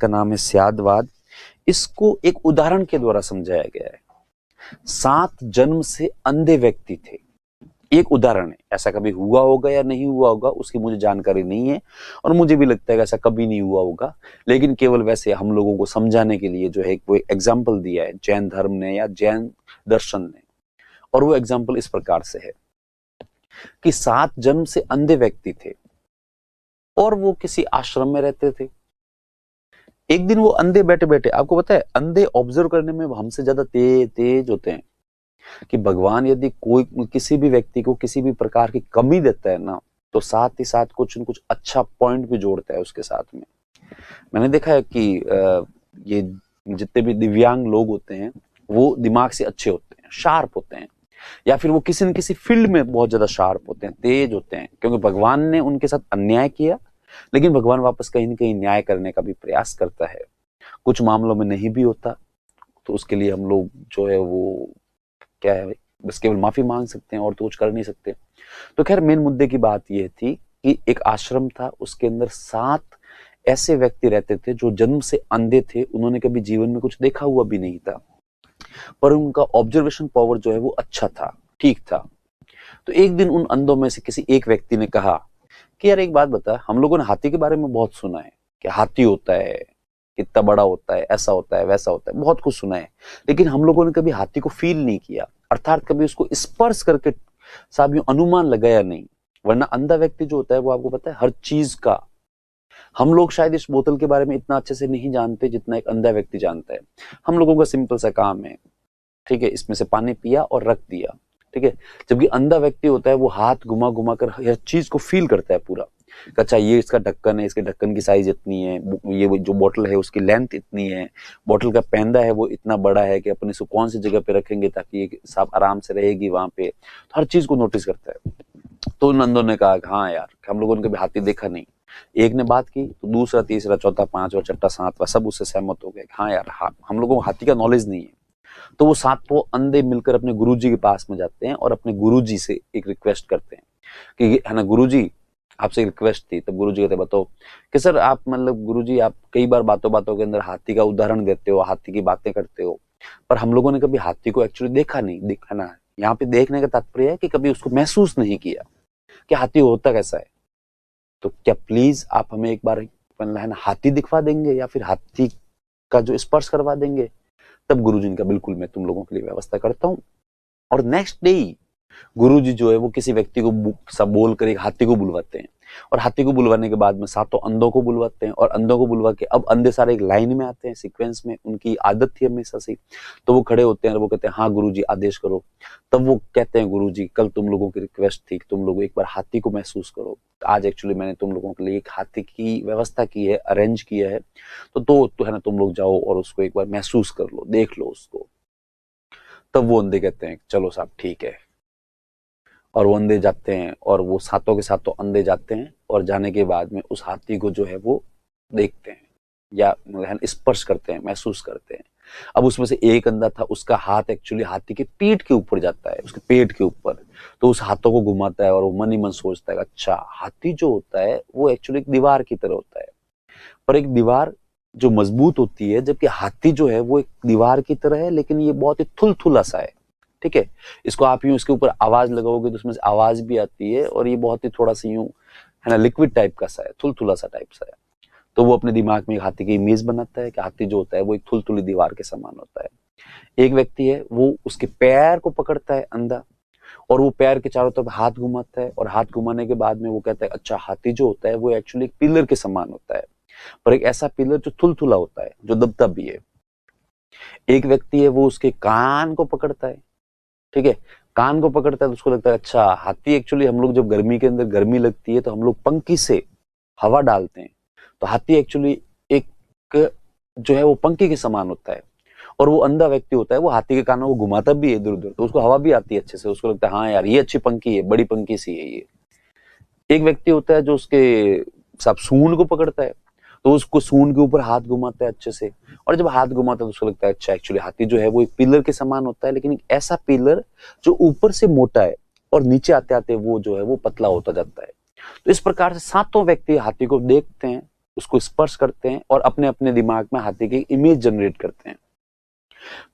का नाम है स्यादवाद। इसको एक उदाहरण के द्वारा समझाया गया है। 7 जन्म से अंधे व्यक्ति थे, एक उदाहरण है। ऐसा कभी हुआ होगा या नहीं हुआ होगा उसकी मुझे जानकारी नहीं है, और मुझे भी लगता है कि ऐसा कभी नहीं हुआ होगा, लेकिन केवल वैसे हम लोगों को समझाने के लिए जो है वो एग्जाम्पल दिया है जैन धर्म ने या जैन दर्शन ने। और वो एग्जाम्पल इस प्रकार से है कि 7 जन्म से अंधे व्यक्ति थे और वो किसी आश्रम में रहते थे। एक दिन वो अंधे बैठे बैठे, आपको पता है अंधे ऑब्जर्व करने में हमसे ज्यादा तेज होते हैं, कि भगवान यदि कोई किसी भी व्यक्ति को किसी भी प्रकार की कमी देता है ना, तो साथ ही साथ कुछ न कुछ अच्छा पॉइंट भी जोड़ता है उसके साथ में। मैंने देखा है कि ये जितने भी दिव्यांग लोग होते हैं वो दिमाग से अच्छे होते हैं, शार्प होते हैं, या फिर वो किसी न किसी फील्ड में बहुत ज्यादा शार्प होते हैं, तेज होते हैं, क्योंकि भगवान ने उनके साथ अन्याय किया, लेकिन भगवान वापस कहीं न कहीं न्याय करने का भी प्रयास करता है। कुछ मामलों में नहीं भी होता, तो उसके लिए हम लोग जो है वो क्या है, बस केवल माफी मांग सकते हैं और तो कुछ कर नहीं सकते। तो खैर मेन मुद्दे की बात यह थी कि एक आश्रम था, उसके अंदर 7 ऐसे व्यक्ति रहते थे जो जन्म से अंधे थे। उन्होंने कभी जीवन में कुछ देखा हुआ भी नहीं था, पर उनका ऑब्जर्वेशन पावर जो है वो अच्छा था, ठीक था। तो एक दिन उन अंधों में से किसी एक व्यक्ति ने कहा कि यार एक बात बता, हम लोगों ने हाथी के बारे में बहुत सुना है कि हाथी होता है, कितना बड़ा होता है, ऐसा होता है, वैसा होता है, बहुत कुछ सुना है, लेकिन हम लोगों ने कभी हाथी को फील नहीं किया, अर्थात कभी उसको स्पर्श करके साहब यूं अनुमान लगाया नहीं। वरना अंधा व्यक्ति जो होता है वो आपको पता है हर चीज का, हम लोग शायद इस बोतल के बारे में इतना अच्छे से नहीं जानते जितना एक अंधा व्यक्ति जानता है। हम लोगों का सिंपल सा काम है, ठीक है, इसमें से पानी पिया और रख दिया, ठीक है। जबकि अंधा व्यक्ति होता है वो हाथ घुमा घुमा कर हर चीज को फील करता है पूरा। अच्छा ये इसका ढक्कन है, इसके ढक्कन की साइज इतनी है, ये जो बोतल है उसकी लेंथ इतनी है, बोतल का पैंदा है वो इतना बड़ा है कि अपन इसको कौन सी जगह पे रखेंगे ताकि ये साफ आराम से रहेगी वहां पे, तो हर चीज को नोटिस करता है। तो नंदो ने कहा हाँ यार, हम लोगों ने कभी हाथी देखा नहीं। एक ने बात की तो दूसरा, तीसरा, चौथा, पांचवा, छठा, सातवां सब उससे सहमत हो गए, हाँ यार हम लोगों को हाथी का नॉलेज नहीं है। तो वो 7 अंधे मिलकर अपने गुरुजी के पास में जाते हैं और अपने गुरुजी से एक रिक्वेस्ट करते हैं कि है ना गुरुजी, आपसे एक रिक्वेस्ट थी। तब गुरुजी कहते बताओ कि सर आप मतलब गुरुजी आप कई बार बातों बातों के अंदर हाथी का उदाहरण देते हो, हाथी की बातें करते हो, पर हम लोगों ने कभी हाथी को एक्चुअली देखा नहीं, देखा ना। यहाँ पे देखने का तात्पर्य है कि कभी उसको महसूस नहीं किया कि हाथी होता कैसा है। तो क्या प्लीज आप हमें एक बार है ना हाथी दिखवा देंगे या फिर हाथी का जो स्पर्श करवा देंगे। तब गुरुजी ने कहा बिल्कुल मैं तुम लोगों के लिए व्यवस्था करता हूँ। और नेक्स्ट डे गुरुजी जो है वो किसी व्यक्ति को सब बोल कर एक हाथी को बुलवाते हैं, और हाथी को बुलवाने के बाद में 7 अंधों को बुलवाते हैं, और अंधों को बुलवा के अब अंधे सारे एक लाइन में आते हैं, सीक्वेंस में, उनकी आदत थी हमेशा से। तो वो खड़े होते हैं और वो कहते हैं हाँ गुरुजी आदेश करो। तब वो कहते हैं गुरुजी कल तुम लोगों की रिक्वेस्ट थी कि तुम लोग एक बार हाथी को महसूस करो, आज एक्चुअली मैंने तुम लोगों के लिए एक हाथी की व्यवस्था की है, अरेंज किया है, तो है ना तुम लोग जाओ और उसको एक बार महसूस कर लो, देख लो उसको। तब वो अंधे कहते हैं चलो साहब ठीक है, और वो अंधे जाते हैं, और वो 7 के 7 अंधे जाते हैं, और जाने के बाद में उस हाथी को जो है वो देखते हैं या स्पर्श करते हैं, महसूस करते हैं। अब उसमें से एक अंधा था, उसका हाथ एक्चुअली हाथी के पीठ के ऊपर जाता है, उसके पेट के ऊपर। तो उस हाथों को घुमाता है और वो मन ही मन सोचता है अच्छा हाथी जो होता है वो एक्चुअली एक दीवार की तरह होता है, पर एक दीवार जो मजबूत होती है, जबकि हाथी जो है वो एक दीवार की तरह है, लेकिन ये बहुत ही थुलथुला सा है, ठीक है। इसको आप यूं इसके ऊपर आवाज लगाओगे तो उसमें से आवाज भी आती है, और ये बहुत ही थोड़ा सा यूं है ना लिक्विड टाइप का सा है, थुलथुला सा टाइप सा है। तो वो अपने दिमाग में एक हाथी की इमेज बनाता है कि हाथी जो होता है वो एक थुलथुली दीवार के समान होता है। एक व्यक्ति है वो उसके पैर को पकड़ता है अंधा, और वो पैर के चारों तरफ हाथ घुमाता है, और हाथ घुमाने के बाद में वो कहता है अच्छा हाथी जो होता है वो एक्चुअली एक पिलर के समान होता है, पर एक ऐसा पिलर जो थुलथुला होता है, जो दबता भी है। एक व्यक्ति है वो उसके कान को पकड़ता है, ठीक है, कान को पकड़ता है तो उसको लगता है अच्छा हाथी एक्चुअली, हम लोग जब गर्मी के अंदर गर्मी लगती है तो हम लोग पंखी से हवा डालते हैं, तो हाथी एक्चुअली एक जो है वो पंखी के समान होता है। और वो अंधा व्यक्ति होता है वो हाथी के कानों को घुमाता भी है इधर उधर, तो उसको हवा भी आती है अच्छे से, उसको लगता है हाँ यार ये अच्छी पंखी है, बड़ी पंखी सी है ये। एक व्यक्ति होता है जो उसके सब सूंड को पकड़ता है, तो उसको सूंड के ऊपर हाथ घुमाता है अच्छे से, और जब हाथ घुमाता है तो उसको लगता है अच्छा एक्चुअली हाथी जो है वो एक पिलर के समान होता है, लेकिन एक ऐसा पिलर जो ऊपर से मोटा है और नीचे आते आते वो जो है वो पतला होता जाता है। तो इस प्रकार से 7 व्यक्ति हाथी को देखते हैं, उसको स्पर्श करते हैं और अपने अपने दिमाग में हाथी की इमेज जनरेट करते हैं।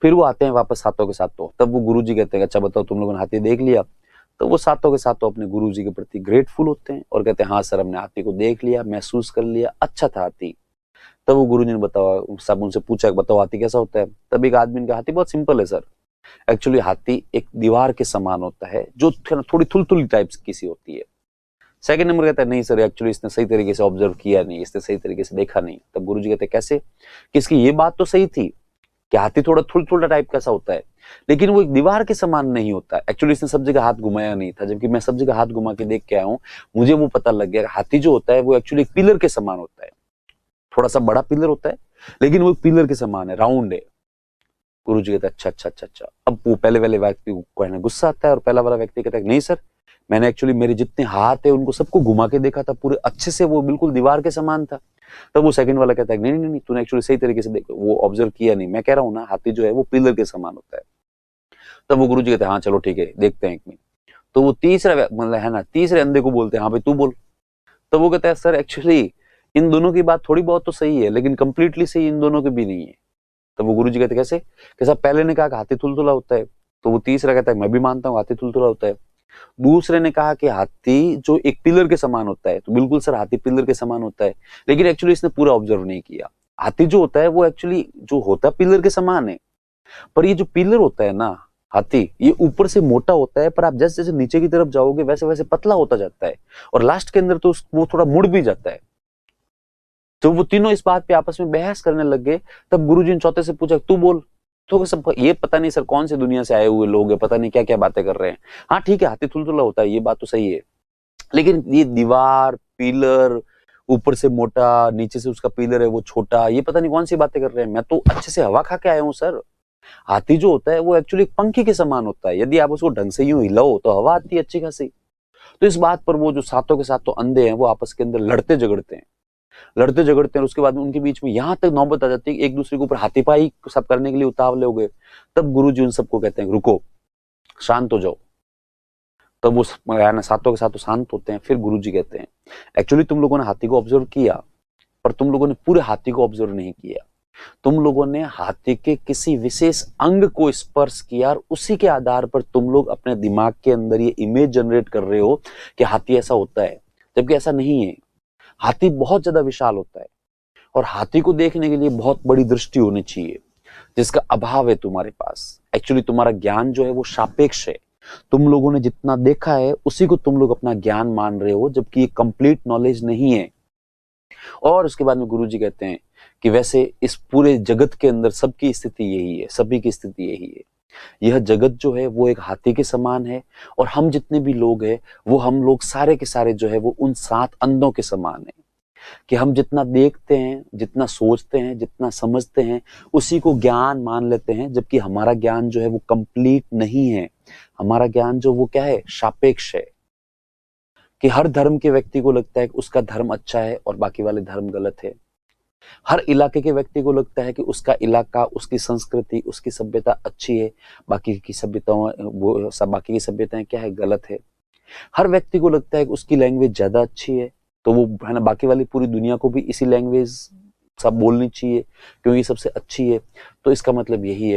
फिर वो आते हैं वापस सातों के सातों। तब वो गुरुजी कहते हैं अच्छा बताओ तुम लोगों ने हाथी देख लिया? तो वो सातों के सातों अपने गुरुजी के प्रति ग्रेटफुल होते हैं और कहते हैं हाँ सर हमने हाथी को देख लिया, महसूस कर लिया, अच्छा था हाथी। तब वो गुरुजी ने बताया, सब उनसे पूछा बताओ हाथी कैसा होता है? तब एक आदमी ने कहा हाथी बहुत सिंपल है सर, एक्चुअली हाथी एक दीवार के समान होता है जो थोड़ी थुलथुली टाइप की सी होती है। सेकंड नंबर कहता है नहीं सर एक्चुअली इसने सही तरीके से ऑब्जर्व किया नहीं, इसने सही तरीके से देखा नहीं। तब गुरुजी कहते हैं कैसे? कि इसकी ये बात तो सही थी कि हाथी थोड़ा थुलथुला टाइप कैसा होता है, लेकिन वो एक दीवार के समान नहीं होता। एक्चुअली इसने सब जगह हाथ घुमाया नहीं था, जबकि मैं सब जगह हाथ घुमा के देख के आया हूँ, मुझे वो पता लग गया हाथी जो होता है वो एक्चुअली एक पिलर के समान होता है। थोड़ा सा बड़ा पिलर होता है लेकिन वो पिलर के समान है, राउंड है। गुरुजी कहते हैं अच्छा अच्छा अच्छा अच्छा। अब वो पहले वाले व्यक्ति को कहना गुस्सा आता है और पहला वाला व्यक्ति कहता है नहीं सर मैंने एक्चुअली मेरे जितने हाथ है उनको सबको घुमा के देखा था, पूरे अच्छे से वो बिल्कुल दीवार के समान था। तब वो सेकंड वाला कहता है नहीं नहीं नहीं तूने एक्चुअली सही तरीके से वो ऑब्जर्व किया नहीं, मैं कह रहा हूँ ना हाथी जो है वो पिलर के समान होता है। तब वो गुरुजी कहते हैं हाँ चलो ठीक है देखते हैं एक मिनट। तो वो तीसरा मतलब है ना तीसरे अंधे को बोलते हैं हाँ भाई तू बोल। तो वो कहता है सर एक्चुअली इन दोनों की बात थोड़ी बहुत तो सही है लेकिन कंप्लीटली सही इन दोनों की भी नहीं है। तो वो गुरुजी कहते कैसे? कि साहब पहले ने कहा कि हाथी थुलथुला होता है, तो वो तीसरा कहता है मैं भी मानता हूँ हाथी थुलथुला होता है। दूसरे ने कहा कि हाथी जो एक पिलर के समान होता है, तो बिल्कुल सर हाथी पिलर के समान होता है, लेकिन एक्चुअली इसने पूरा ऑब्जर्व नहीं किया। हाथी जो होता है वो एक्चुअली जो होता है पिलर के समान है, पर ये जो पिलर होता है ना हाथी, ये ऊपर से मोटा होता है पर आप जैसे जैसे नीचे की तरफ जाओगे वैसे वैसे पतला होता जाता है और लास्ट के अंदर तो वो थोड़ा मुड़ भी जाता है। तो वो तीनों इस बात पे आपस में बहस करने लग गए। तब गुरुजी ने चौथे से पूछा तू बोल। तो सब ये पता नहीं सर कौन से दुनिया से आए हुए लोग हैं, पता नहीं क्या क्या बातें कर रहे हैं। हाँ ठीक है हाथी थुलथुला होता है ये बात तो सही है, लेकिन ये दीवार पिलर ऊपर से मोटा नीचे से उसका पिलर है वो छोटा, ये पता नहीं कौन सी बातें कर रहे हैं। मैं तो अच्छे से हवा खा के आया हूँ सर। हाथी जो होता है वो एक्चुअली एक पंखी के समान होता है, यदि आप उसको ढंग से यूं हिलाओ तो हवा आती है अच्छी खासी। तो इस बात पर वो जो सातों के सातों अंधे हैं वो आपस के अंदर लड़ते झगड़ते हैं और उसके बाद उनके बीच में यहां तक नौबत आ जाती है एक दूसरे के ऊपर हाथीपाई सब करने के लिए उतावले हो गए। तब गुरुजी उन सबको कहते हैं रुको शांत हो जाओ। तब वो सातों के सातों शांत होते हैं। फिर गुरुजी कहते हैं एक्चुअली तुम लोगों ने हाथी को ऑब्जर्व किया पर तुम लोगों ने पूरे हाथी को ऑब्जर्व नहीं किया, तुम लोगों ने हाथी के किसी विशेष अंग को स्पर्श किया और उसी के आधार पर तुम लोग अपने दिमाग के अंदर ये इमेज जनरेट कर रहे हो कि हाथी ऐसा होता है, जबकि ऐसा नहीं है। हाथी बहुत ज्यादा विशाल होता है और हाथी को देखने के लिए बहुत बड़ी दृष्टि होनी चाहिए जिसका अभाव है तुम्हारे पास। एक्चुअली तुम्हारा ज्ञान जो है वो सापेक्ष है, तुम लोगों ने जितना देखा है उसी को तुम लोग अपना ज्ञान मान रहे हो, जबकि ये कंप्लीट नॉलेज नहीं है। और उसके बाद में गुरुजी कहते हैं कि वैसे इस पूरे जगत के अंदर सबकी स्थिति यही है, सभी की स्थिति यही है। यह जगत जो है वो एक हाथी के समान है और हम जितने भी लोग हैं वो हम लोग सारे के सारे जो है वो उन 7 अंधों के समान है कि हम जितना देखते हैं, जितना सोचते हैं, जितना समझते हैं उसी को ज्ञान मान लेते हैं, जबकि हमारा ज्ञान जो है वो कंप्लीट नहीं है। हमारा ज्ञान जो वो क्या है सापेक्ष है कि हर धर्म के व्यक्ति को लगता है कि उसका धर्म अच्छा है और बाकी वाले धर्म गलत है। हर इलाके के व्यक्ति को लगता है कि उसका इलाका, उसकी संस्कृति, उसकी सभ्यता अच्छी है, बाकी की सभ्यताओं वो सब बाकी की सभ्यताएं क्या है गलत है। हर व्यक्ति को लगता है कि उसकी लैंग्वेज ज्यादा अच्छी है तो वो है ना बाकी वाली पूरी दुनिया को भी इसी लैंग्वेज सब बोलनी चाहिए क्योंकि सबसे अच्छी है। तो इसका मतलब यही है